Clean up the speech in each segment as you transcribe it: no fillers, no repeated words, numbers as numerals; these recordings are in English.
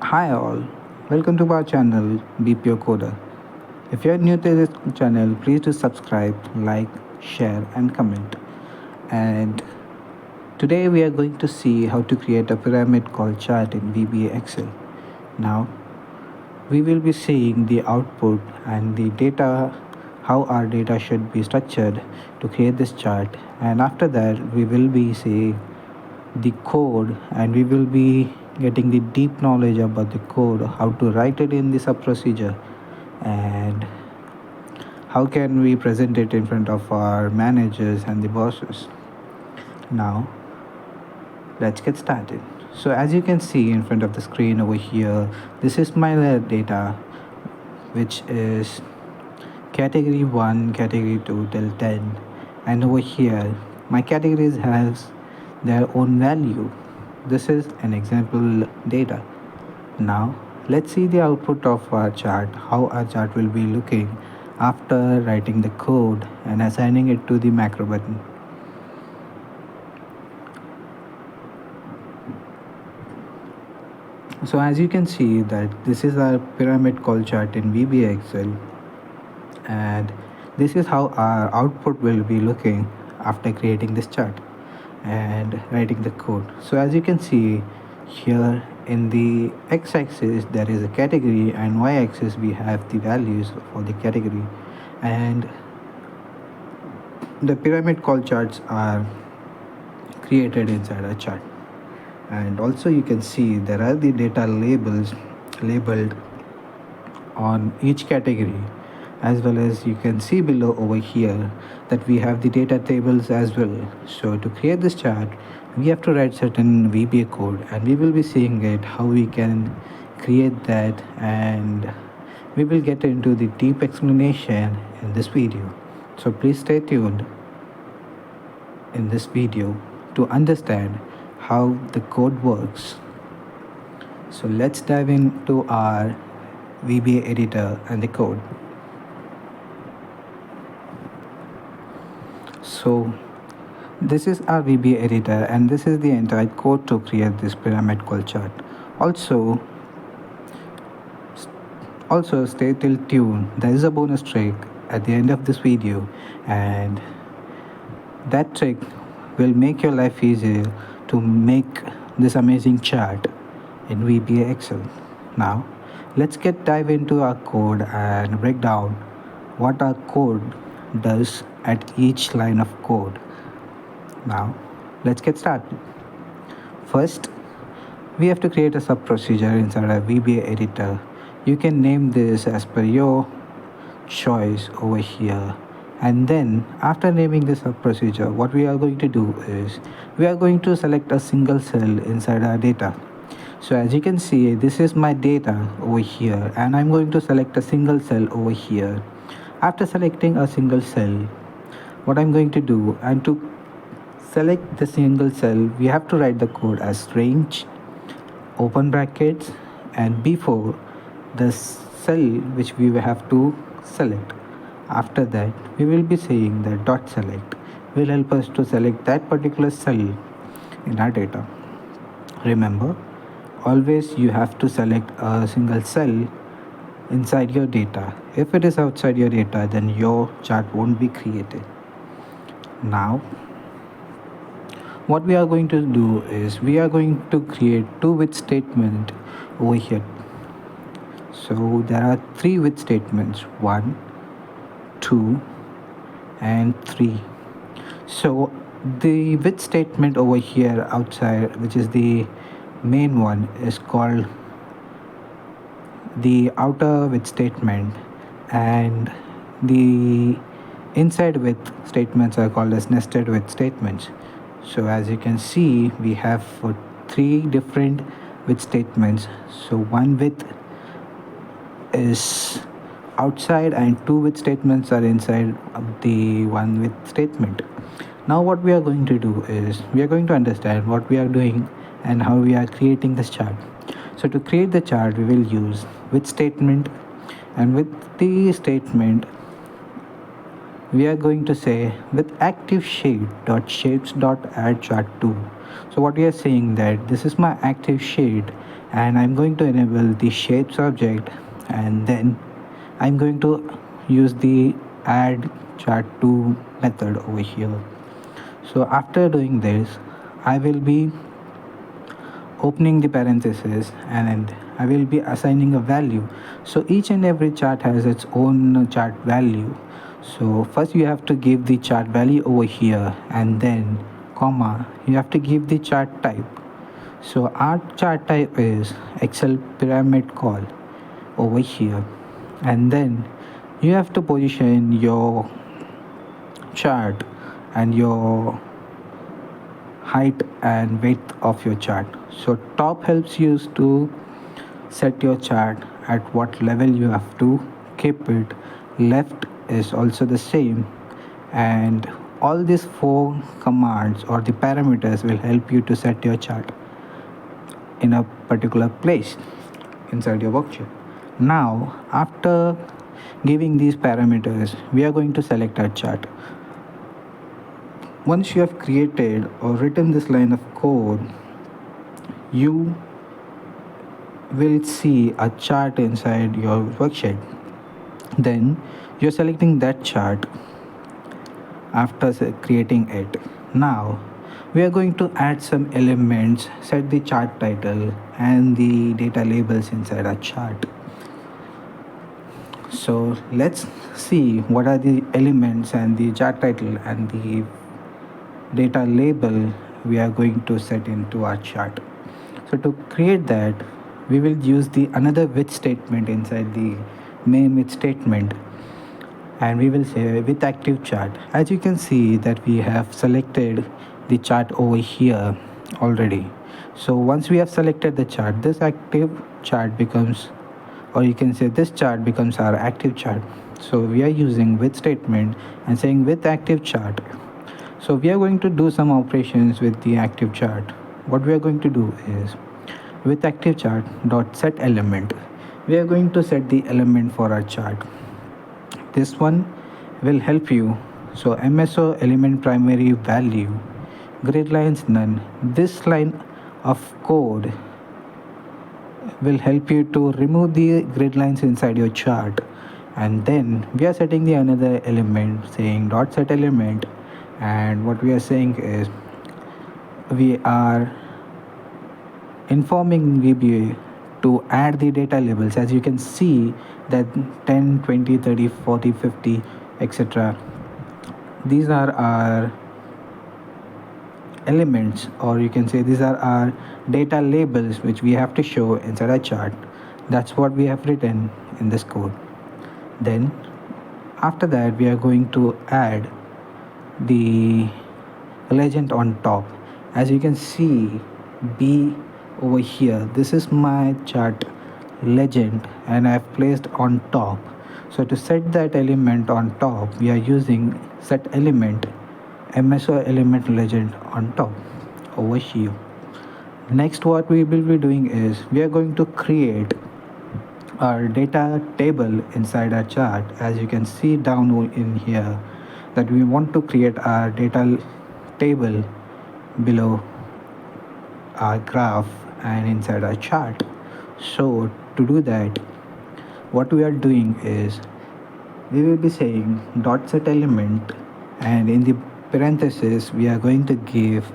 Hi all, welcome to our channel BPO Coder. If you are new to this channel, please do subscribe, like, share and comment. And today we are going to see how to create a pyramid called chart in VBA Excel. Now we will be seeing the output and the data, how our data should be structured to create this chart, and after that we will be seeing the code and we will be getting the deep knowledge about the code, how to write it in the sub procedure, and how can we present it in front of our managers and the bosses. Now let's get started. So as you can see in front of the screen over here, this is my data, which is category 1, category 2 till 10, and over here my categories has their own value. This is an example data. Now let's see the output of our chart, how our chart will be looking after writing the code and assigning it to the macro button. So as you can see that this is our pyramid call chart in VBA Excel, and this is how our output will be looking after creating this chart and writing the code. So as you can see here, in the x-axis there is a category and y-axis we have the values for the category, and the pyramid call charts are created inside a chart. And also you can see there are the data labels labeled on each category, as well as you can see below over here that we have the data tables as well. So to create this chart we have to write certain VBA code, and we will be seeing it how we can create that, and we will get into the deep explanation in this video. So please stay tuned in this video to understand how the code works. So let's dive into our VBA editor and the code. So this is our VBA editor, and this is the entire code to create this pyramid call chart. Also stay till tuned. There is a bonus trick at the end of this video, and that trick will make your life easier to make this amazing chart in VBA Excel. Now let's dive into our code and break down what our code does at each line of code. Now let's get started. First, we have to create a sub procedure inside our VBA editor. You can name this as per your choice over here. And then after naming this sub procedure, what we are going to do is we are going to select a single cell inside our data. So as you can see, this is my data over here, and I'm going to select a single cell over here. After selecting a single cell, what I'm going to do, and to select the single cell, we have to write the code as range, open brackets, and before the cell which we will have to select. After that, we will be saying that dot select will help us to select that particular cell in our data. Remember, always you have to select a single cell inside your data. If it is outside your data, then your chart won't be created. Now what we are going to do is we are going to create two with statement over here. So there are three with statements, 1, 2 and 3. So the with statement over here outside, which is the main one, is called the outer with statement, and the inside with statements are called as nested with statements. So as you can see, we have for three different with statements. So one with is outside and two with statements are inside of the one with statement. Now what we are going to do is we are going to understand what we are doing and how we are creating this chart. So to create the chart, we will use with statement, and with the statement we are going to say with active shade dot shapes dot add chart to. So what we are saying that this is my active sheet, and I'm going to enable the shapes object, and then I'm going to use the add chart to method over here. So after doing this, I will be opening the parenthesis, and I will be assigning a value. So each and every chart has its own chart value. So first you have to give the chart value over here, and then comma you have to give the chart type. So our chart type is Excel pyramid call over here, and then you have to position your chart and your height and width of your chart. So top helps you to set your chart at what level you have to keep it. Left is also the same, and all these four commands or the parameters will help you to set your chart in a particular place inside your worksheet. Now after giving these parameters, we are going to select our chart. Once you have created or written this line of code, you will see a chart inside your worksheet. Then you're selecting that chart after creating it. Now we are going to add some elements, set the chart title and the data labels inside our chart. So let's see what are the elements and the chart title and the data label we are going to set into our chart. So to create that, we will use the another with statement inside the main with statement, and we will say with active chart. As you can see that we have selected the chart over here already. So once we have selected the chart, this active chart becomes, or you can say this chart becomes our active chart. So we are using with statement and saying with active chart. So we are going to do some operations with the active chart. What we are going to do is with active chart dot set element, we are going to set the element for our chart. This one will help you. So MSO element primary value, grid lines none. This line of code will help you to remove the grid lines inside your chart. And then we are setting the another element saying dot set element, and what we are saying is we are informing VBA to add the data labels. As you can see that 10, 20, 30, 40, 50, etc. These are our elements, or you can say these are our data labels which we have to show inside our chart. That's what we have written in this code. Then after that we are going to add the legend on top. As you can see B over here, this is my chart legend and I've placed on top. So to set that element on top, we are using set element MSO element legend on top over here. Next what we will be doing is we are going to create our data table inside our chart. As you can see down in here that we want to create our data table below our graph and inside our chart. So to do that, what we are doing is we will be saying dot set element, and in the parenthesis we are going to give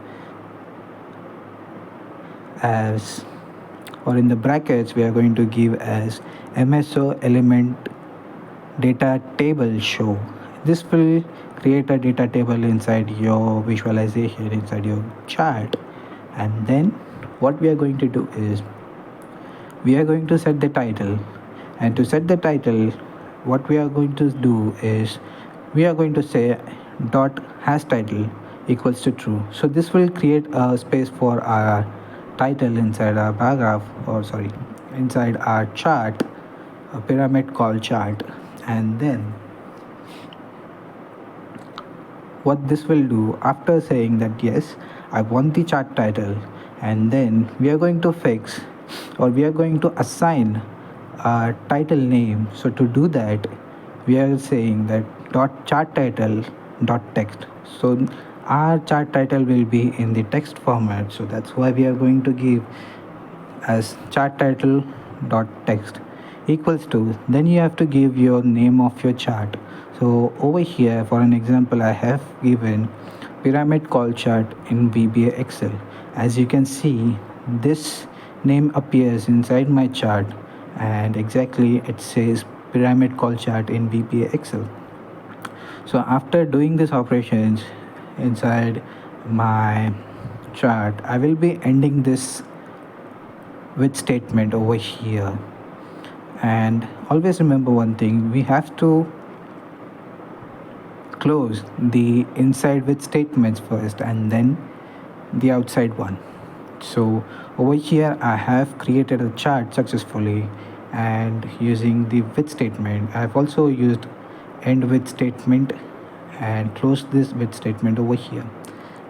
as, or in the brackets we are going to give as MSO element data table show. This will create a data table inside your visualization, inside your chart. And then what we are going to do is we are going to set the title, and to set the title what we are going to do is we are going to say dot has title equals to true. So this will create a space for our title inside our paragraph, or sorry, inside our chart, a pyramid called chart. And then what this will do, after saying that yes, I want the chart title, and then we are going to fix, or we are going to assign a title name. So to do that we are saying that dot chart title dot text. So our chart title will be in the text format, so that's why we are going to give as chart title dot text equals to, then you have to give your name of your chart. So over here, for an example, I have given pyramid call chart in VBA Excel. As you can see, this name appears inside my chart, and exactly it says pyramid call chart in VBA Excel. So after doing these operations inside my chart, I will be ending this with statement over here. And always remember one thing, we have to close the inside with statements first and then the outside one. So over here I have created a chart successfully, and using the with statement I have also used end with statement and close this with statement over here.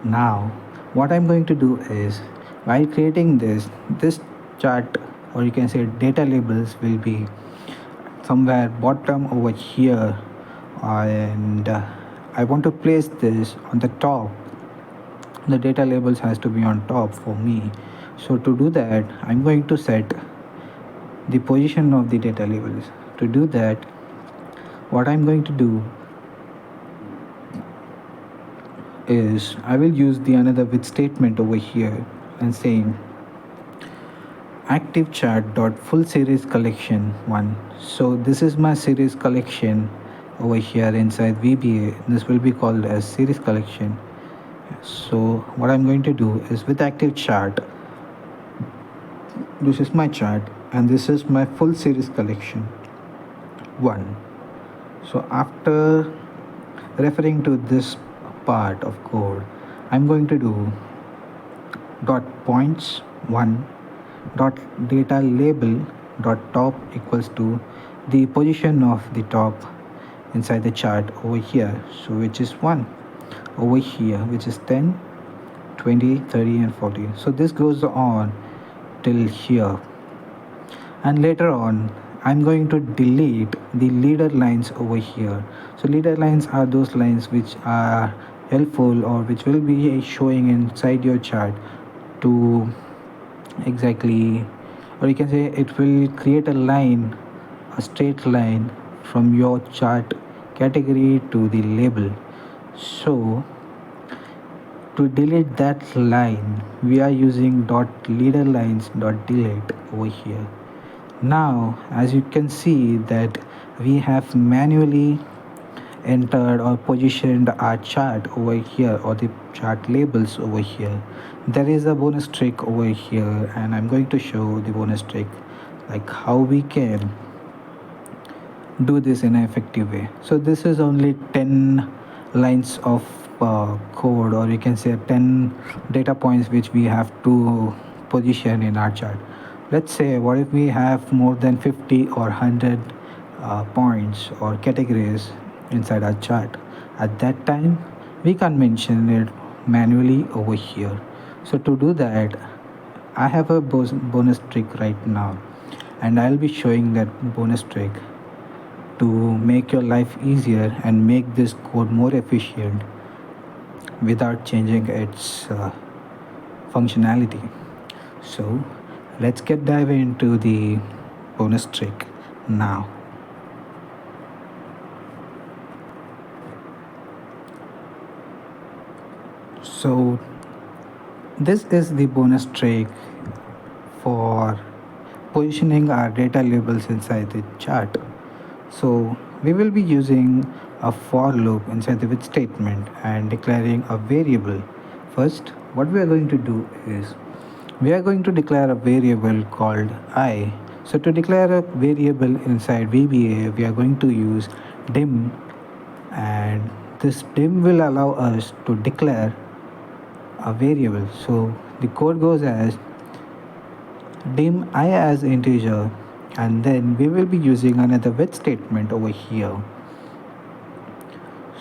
Now what I'm going to do is, while creating this chart, or you can say data labels, will be somewhere bottom over here, and I want to place this on the top. The data labels has to be on top for me. So to do that, I'm going to set the position of the data labels. To do that, what I'm going to do is I will use the another with statement over here and saying active chart dot full series collection 1. So this is my series collection over here inside VBA. This will be called as series collection. So what I'm going to do is with active chart, this is my chart and this is my full series collection 1. So after referring to this part of code, I'm going to do dot points 1 dot data label dot top equals to the position of the top inside the chart over here, so which is 1 over here, which is 10, 20, 30 and 40. So this goes on till here, and later on I'm going to delete the leader lines over here. So leader lines are those lines which are helpful or which will be showing inside your chart to exactly, or you can say it will create a line, a straight line from your chart category to the label. So to delete that line, we are using dot leader lines dot delete over here. Now as you can see that we have manually entered or positioned our chart over here, or the chart labels over here. There is a bonus trick over here, and I'm going to show the bonus trick, like how we can do this in an effective way. So this is only 10 lines of code, or you can say 10 data points which we have to position in our chart. Let's say what if we have more than 50 or 100 points or categories inside our chart. At that time we can mention it manually over here. So to do that, I have a bonus trick right now, and I'll be showing that bonus trick to make your life easier and make this code more efficient without changing its functionality. So let's get dive into the bonus trick now. So this is the bonus trick for positioning our data labels inside the chart. So we will be using a for loop inside the with statement and declaring a variable. First, what we are going to do is we are going to declare a variable called I. So to declare a variable inside VBA, we are going to use dim, and this dim will allow us to declare a variable. So the code goes as dim I as integer, and then we will be using another with statement over here.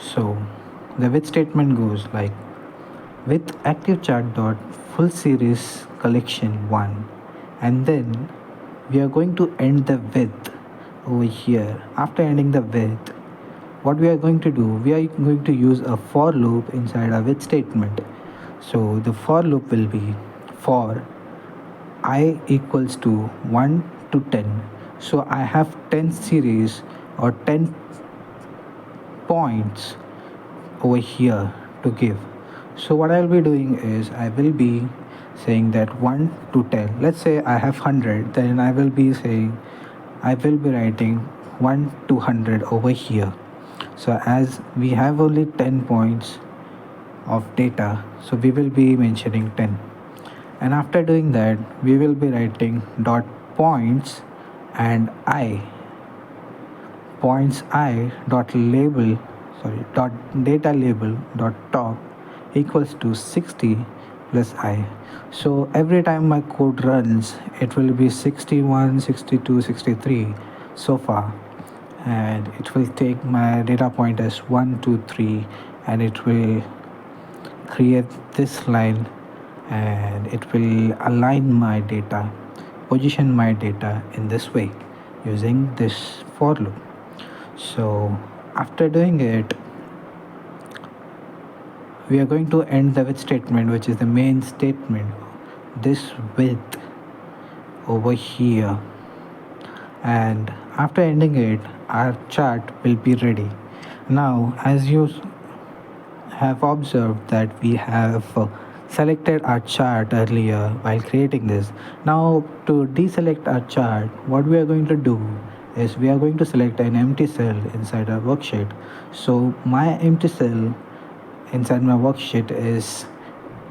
So the with statement goes like with active chart dot full series collection 1, and then we are going to end the with over here. After ending the with, what we are going to do, we are going to use a for loop inside a with statement. So the for loop will be for I equals to 1 to 10. So I have 10 series or 10 points over here to give. So what I'll be doing is I will be saying that 1 to 10. Let's say I have 100, then I will be saying I will be writing 1 to 100 over here. So as we have only 10 points of data, so we will be mentioning 10. And after doing that, we will be writing dot points and I dot label, sorry, dot data label dot top equals to 60 plus I. So every time my code runs, it will be 61, 62, 63 so far, and it will take my data point as 1, 2, 3, and it will create this line, and it will align my data, position my data in this way using this for loop. So after doing it, we are going to end the with statement, which is the main statement, this with over here. And after ending it, our chart will be ready. Now, as you have observed that we have selected our chart earlier while creating this. Now to deselect our chart, what we are going to do is we are going to select an empty cell inside our worksheet. So my empty cell inside my worksheet is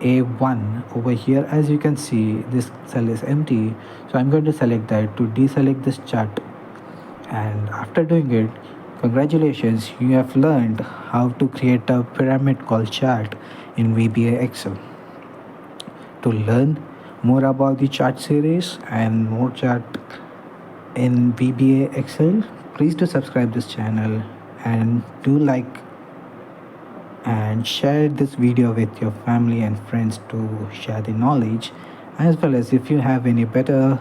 A1 over here. As you can see, this cell is empty, so I'm going to select that to deselect this chart. And after doing it, congratulations, you have learned how to create a pyramid called chart in VBA Excel. To learn more about the chart series and more chart in VBA Excel, please do subscribe this channel and do like and share this video with your family and friends to share the knowledge, as well as if you have any better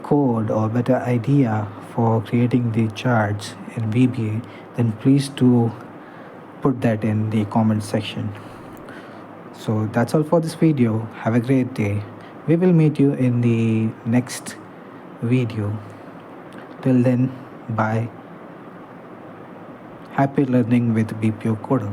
code or better idea for creating the charts in VBA, then please do put that in the comment section. So that's all for this video. Have a great day. We will meet you in the next video. Till then, bye. Happy learning with BPO Coder.